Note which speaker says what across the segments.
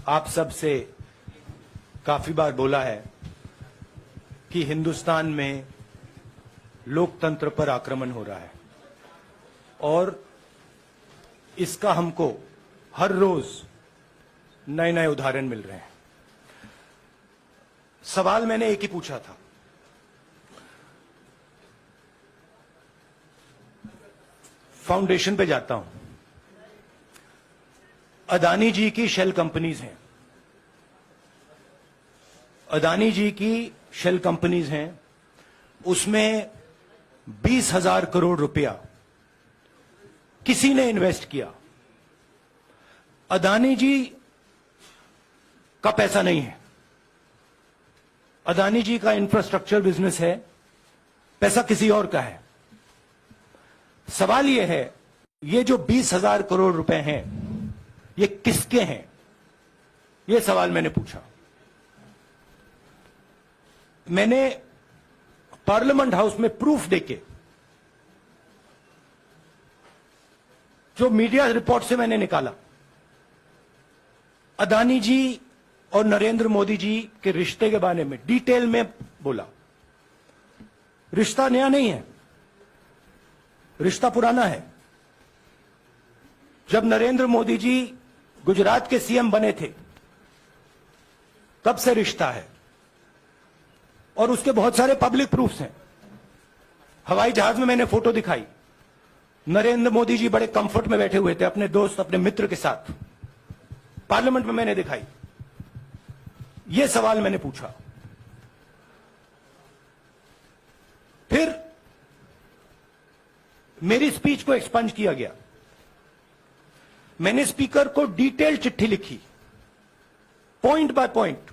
Speaker 1: आप सब से काफी बार बोला है कि हिंदुस्तान में लोकतंत्र पर आक्रमण हो रहा है और इसका हमको हर रोज नए नए उदाहरण मिल रहे हैं। सवाल मैंने एक ही पूछा था, फाउंडेशन पे जाता हूं, अदानी जी की शेल कंपनीज हैं, अदानी जी की शेल कंपनीज हैं, उसमें 20,000 करोड़ रुपया किसी ने इन्वेस्ट किया। अदानी जी का पैसा नहीं है, अदानी जी का इंफ्रास्ट्रक्चर बिजनेस है, पैसा किसी और का है। सवाल यह है, ये जो 20,000 करोड़ रुपए हैं ये किसके हैं? यह सवाल मैंने पूछा। मैंने पार्लियामेंट हाउस में प्रूफ देके, जो मीडिया रिपोर्ट से मैंने निकाला, अदानी जी और नरेंद्र मोदी जी के रिश्ते के बारे में डिटेल में बोला। रिश्ता नया नहीं है, रिश्ता पुराना है। जब नरेंद्र मोदी जी गुजरात के सीएम बने थे तब से रिश्ता है और उसके बहुत सारे पब्लिक प्रूफ्स हैं। हवाई जहाज में मैंने फोटो दिखाई, नरेंद्र मोदी जी बड़े कंफर्ट में बैठे हुए थे अपने दोस्त, अपने मित्र के साथ। पार्लियामेंट में मैंने दिखाई। यह सवाल मैंने पूछा। फिर मेरी स्पीच को एक्सपंज किया गया। मैंने स्पीकर को डिटेल चिट्ठी लिखी, पॉइंट बाय पॉइंट,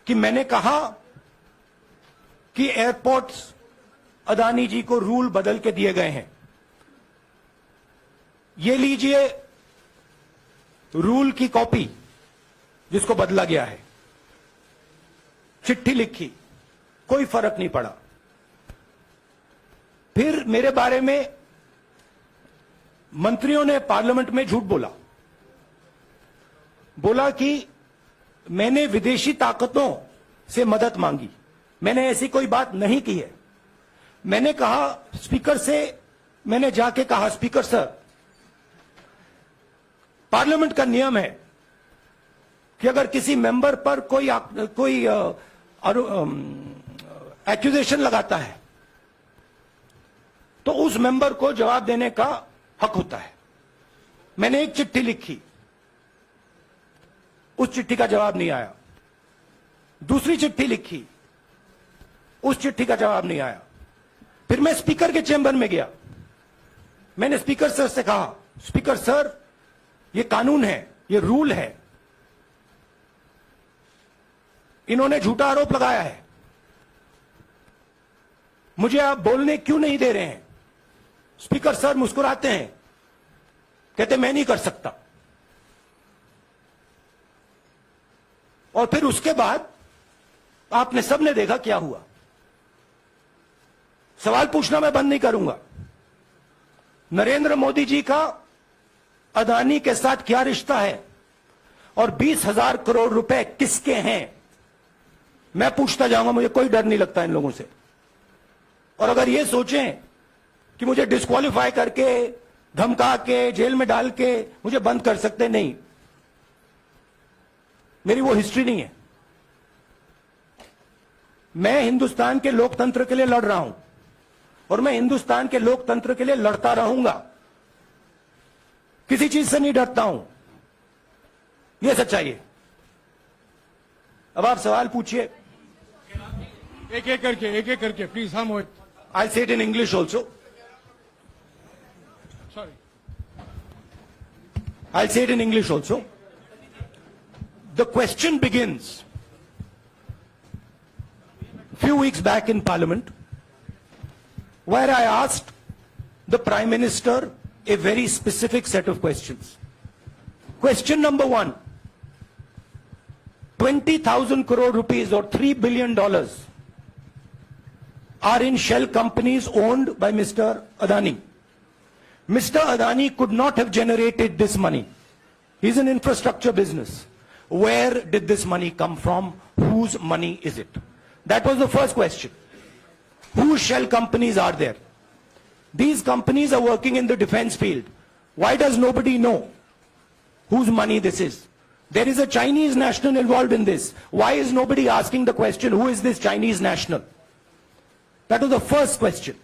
Speaker 1: कि मैंने कहा कि एयरपोर्ट्स अदानी जी को रूल बदल के दिए गए हैं। ये लीजिए रूल की कॉपी जिसको बदला गया है। चिट्ठी लिखी, कोई फर्क नहीं पड़ा। फिर मेरे बारे में मंत्रियों ने पार्लियामेंट में झूठ बोला कि मैंने विदेशी ताकतों से मदद मांगी। मैंने ऐसी कोई बात नहीं की है। मैंने कहा स्पीकर से, मैंने जाके कहा, स्पीकर सर, पार्लियामेंट का नियम है कि अगर किसी मेंबर पर कोई एक्यूजेशन लगाता है तो उस मेंबर को जवाब देने का हक होता है। मैंने एक चिट्ठी लिखी, उस चिट्ठी का जवाब नहीं आया। दूसरी चिट्ठी लिखी, उस चिट्ठी का जवाब नहीं आया। फिर मैं स्पीकर के चेंबर में गया। मैंने स्पीकर सर से कहा, स्पीकर सर, ये कानून है, ये रूल है, इन्होंने झूठा आरोप लगाया है, मुझे आप बोलने क्यों नहीं दे रहे हैं? स्पीकर सर मुस्कुराते हैं, कहते मैं नहीं कर सकता। और फिर उसके बाद आपने सबने देखा क्या हुआ। सवाल पूछना मैं बंद नहीं करूंगा। नरेंद्र मोदी जी का अदानी के साथ क्या रिश्ता है और 20,000 करोड़ रुपए किसके हैं, मैं पूछता जाऊंगा। मुझे कोई डर नहीं लगता इन लोगों से। और अगर ये सोचें कि मुझे डिस्क्वालीफाई करके, धमका के, जेल में डाल के मुझे बंद कर सकते, नहीं, मेरी वो हिस्ट्री नहीं है। मैं हिंदुस्तान के लोकतंत्र के लिए लड़ रहा हूं और मैं हिंदुस्तान के लोकतंत्र के लिए लड़ता रहूंगा। किसी चीज से नहीं डरता हूं, यह सच्चाई है। अब आप सवाल पूछिए।
Speaker 2: एक एक करके प्लीज। हम
Speaker 1: I'll say it in English also.
Speaker 2: Sorry.
Speaker 1: I'll say it in English also. The question begins a few weeks back in Parliament, where I asked the Prime Minister a very specific set of questions. Question number 1, 20,000 crore rupees or $3 billion are in shell companies owned by Mr. Adani. Mr. Adani could not have generated this money. He's an infrastructure business. Where did this money come from? Whose money is it? That was the first question. Whose shell companies are there? These companies are working in the defense field. Why does nobody know whose money this is? There is a Chinese national involved in this. Why is nobody asking the question, who is this Chinese national? That was the first question.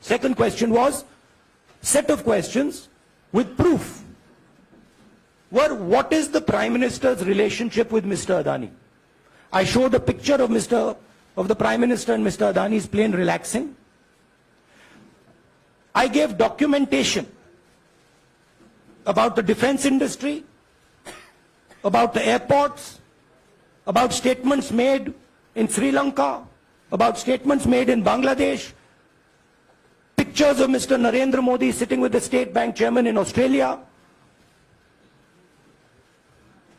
Speaker 1: Second question was, set of questions with proof. What is the Prime Minister's relationship with Mr. Adani? I showed a picture of the Prime Minister and Mr. Adani's plane relaxing. I gave documentation about the defense industry, about the airports, about statements made in Sri Lanka, about statements made in Bangladesh, pictures of Mr. Narendra Modi sitting with the State Bank chairman in Australia.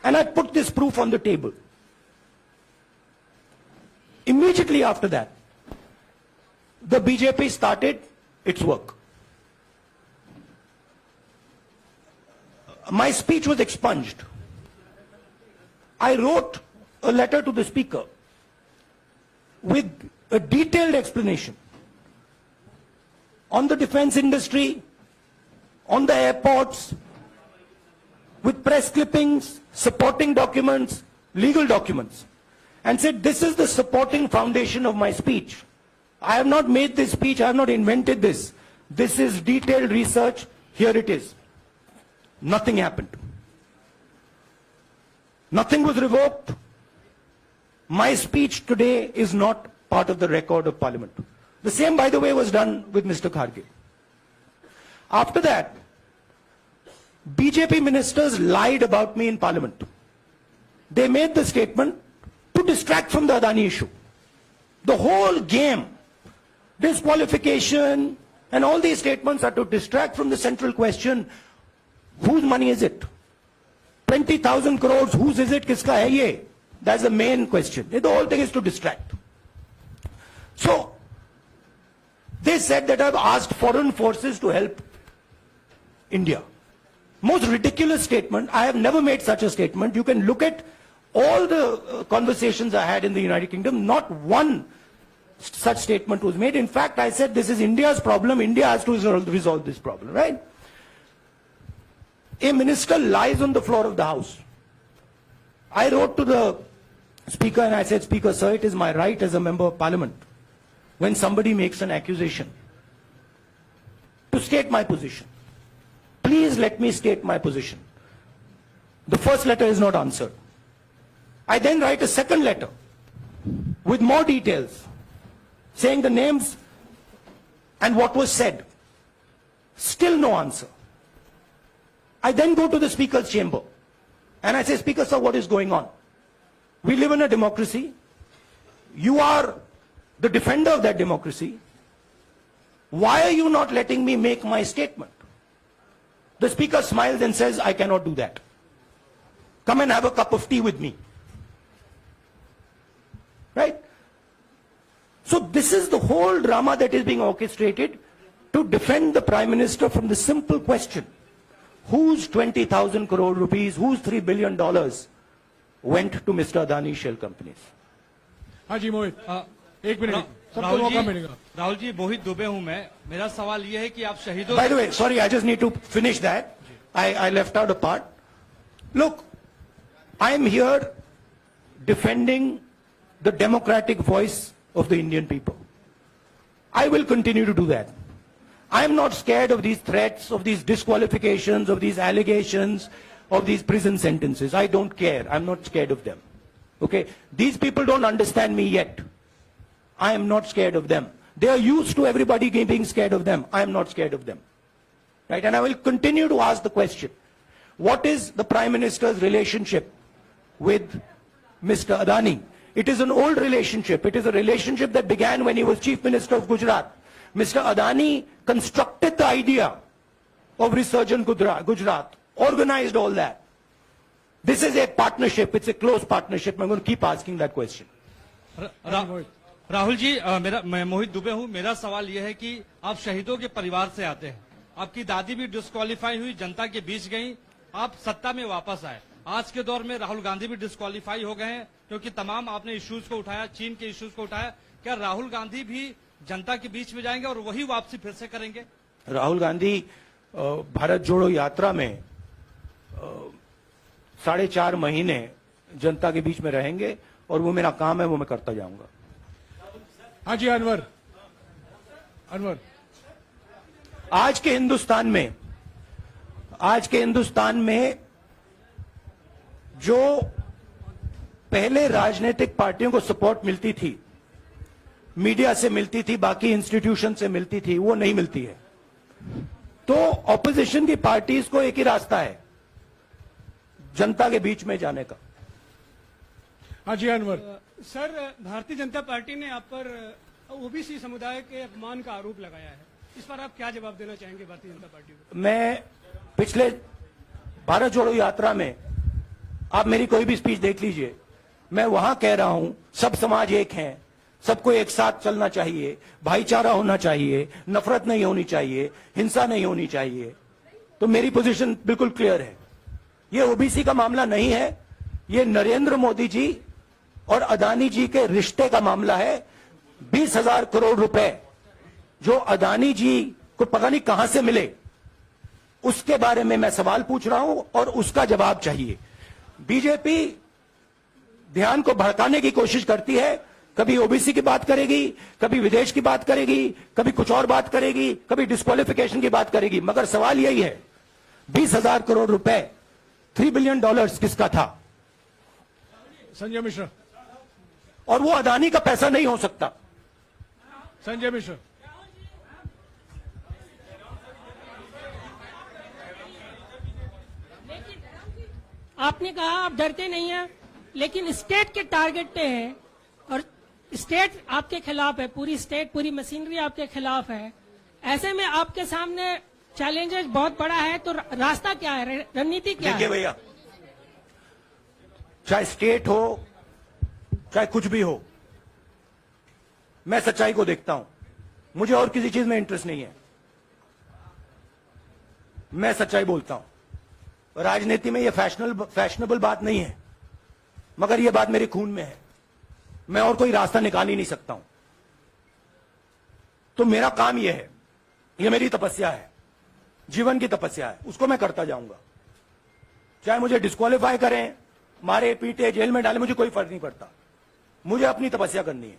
Speaker 1: And I put this proof on the table. Immediately after that, the BJP started its work. My speech was expunged. I wrote a letter to the Speaker with a detailed explanation on the defense industry, on the airports, with press clippings, supporting documents, legal documents, and said, this is the supporting foundation of my speech. I have not made this speech, I have not invented this. This is detailed research, here it is. Nothing happened. Nothing was revoked. My speech today is not part of the record of Parliament. The same, by the way, was done with Mr. Kharge. After that, BJP ministers lied about me in Parliament. They made the statement to distract from the Adani issue. The whole game, disqualification, and all these statements are to distract from the central question, whose money is it? 20,000 crores, whose is it? Kiska hai ye? That's the main question. The whole thing is to distract. So, they said that I've asked foreign forces to help India. Most ridiculous statement. I have never made such a statement. You can look at all the conversations I had in the United Kingdom. Not one such statement was made. In fact, I said this is India's problem. India has to resolve this problem, right? A minister lies on the floor of the House. I wrote to the Speaker and I said, Speaker, sir, it is my right as a member of Parliament, when somebody makes an accusation, to state my position. Please let me state my position. The first letter is not answered. I then write a second letter with more details, saying the names and what was said. Still no answer. I then go to the Speaker's chamber and I say, Speaker, sir, what is going on? We live in a democracy. You are the defender of that democracy. Why are you not letting me make my statement? The Speaker smiles and says, I cannot do that. Come and have a cup of tea with me. Right? So this is the whole drama that is being orchestrated to defend the Prime Minister from the simple question, whose 20,000 crore rupees, whose $3 billion went to Mr. Adani shell companies?
Speaker 2: हाँ जी मोहित, एक minute, सबको
Speaker 3: राहुल
Speaker 2: मौका
Speaker 3: जी,
Speaker 2: मिलेगा.
Speaker 3: राहुल जी, मोहित दुबे हूं मैं. मेरा सवाल ये है कि आप शहीदों.
Speaker 1: By the way, sorry, I just need to finish that. I left out a part. Look, I am here defending the democratic voice of the Indian people. I will continue to do that. I am not scared of these threats, of these disqualifications, of these allegations, of these prison sentences. I don't care. I'm not scared of them. Okay? These people don't understand me yet. I am not scared of them. They are used to everybody being scared of them. I am not scared of them. Right? And I will continue to ask the question, what is the Prime Minister's relationship with Mr. Adani? It is an old relationship. It is a relationship that began when he was Chief Minister of Gujarat. Mr. Adani constructed the idea of Resurgent Gujarat, organized all that. This is a partnership. It's a close partnership. I'm going to keep asking that question.
Speaker 3: Rahul ji, मैं मोहित दुबे हूं. मेरा सवाल यह है कि आप शहीदों के परिवार से आते हैं. आपकी दादी भी डिस्क्वालीफाई हुई, जनता के बीच गई. आप सत्ता में वापस आए। आज के दौर में राहुल गांधी भी डिस्क्वालीफाई हो गए हैं क्योंकि तमाम आपने इश्यूज को उठाया, चीन के इश्यूज को उठाया। क्या राहुल गांधी भी जनता के बीच में जाएंगे और वही वापसी फिर से करेंगे?
Speaker 1: राहुल गांधी भारत जोड़ो यात्रा में 4.5 महीने जनता के बीच में रहेंगे और वो मेरा काम है, वो मैं करता जाऊंगा।
Speaker 2: हाँ जी अनवर, अनवर
Speaker 1: आज के हिंदुस्तान में जो पहले राजनीतिक पार्टियों को सपोर्ट मिलती थी, मीडिया से मिलती थी, बाकी इंस्टीट्यूशन से मिलती थी, वो नहीं मिलती है। तो ऑपोजिशन की पार्टीज को एक ही रास्ता है, जनता के बीच में जाने का।
Speaker 2: हाँ जी अनवर।
Speaker 4: सर, भारतीय जनता पार्टी ने आप पर ओबीसी समुदाय के अपमान का आरोप लगाया है। इस पर आप क्या जवाब देना चाहेंगे भारतीय जनता पार्टी को?
Speaker 1: मैं पिछले भारत जोड़ो यात्रा में, आप मेरी कोई भी स्पीच देख लीजिए, मैं वहां कह रहा हूं सब समाज एक हैं, सबको एक साथ चलना चाहिए, भाईचारा होना चाहिए, नफरत नहीं होनी चाहिए, हिंसा नहीं होनी चाहिए। तो मेरी पोजीशन बिल्कुल क्लियर है। ये ओबीसी का मामला नहीं है, ये नरेंद्र मोदी जी और अदानी जी के रिश्ते का मामला है। 20,000 करोड़ रुपए जो अदानी जी को पता नहीं कहां से मिले, उसके बारे में मैं सवाल पूछ रहा हूं और उसका जवाब चाहिए। बीजेपी ध्यान को भड़काने की कोशिश करती है, कभी ओबीसी की बात करेगी, कभी विदेश की बात करेगी, कभी कुछ और बात करेगी, कभी डिस्क्वालिफिकेशन की बात करेगी, मगर सवाल यही है 20,000 करोड़ रुपए, $3 बिलियन किसका था?
Speaker 2: संजय मिश्रा।
Speaker 1: और वो अदानी का पैसा नहीं हो सकता।
Speaker 2: संजय मिश्रा।
Speaker 5: आपने कहा आप डरते नहीं हैं, लेकिन स्टेट के टारगेट पे हैं और स्टेट आपके खिलाफ है, पूरी स्टेट, पूरी मशीनरी आपके खिलाफ है। ऐसे में आपके सामने चैलेंजेस बहुत बड़ा है, तो रास्ता क्या है, रणनीति क्या है?
Speaker 1: देखिए भैया, चाहे स्टेट हो, चाहे कुछ भी हो, मैं सच्चाई को देखता हूं। मुझे और किसी चीज में इंटरेस्ट नहीं है, मैं सच्चाई बोलता हूं। राजनीति में ये फैशनेबल बात नहीं है, मगर ये बात मेरे खून में है। मैं और कोई रास्ता निकाल ही नहीं सकता हूं। तो मेरा काम यह है, यह मेरी तपस्या है, जीवन की तपस्या है, उसको मैं करता जाऊंगा। चाहे मुझे डिस्क्वालीफाई करें, मारे पीटे, जेल में डाले, मुझे कोई फर्क नहीं पड़ता। मुझे अपनी तपस्या करनी है।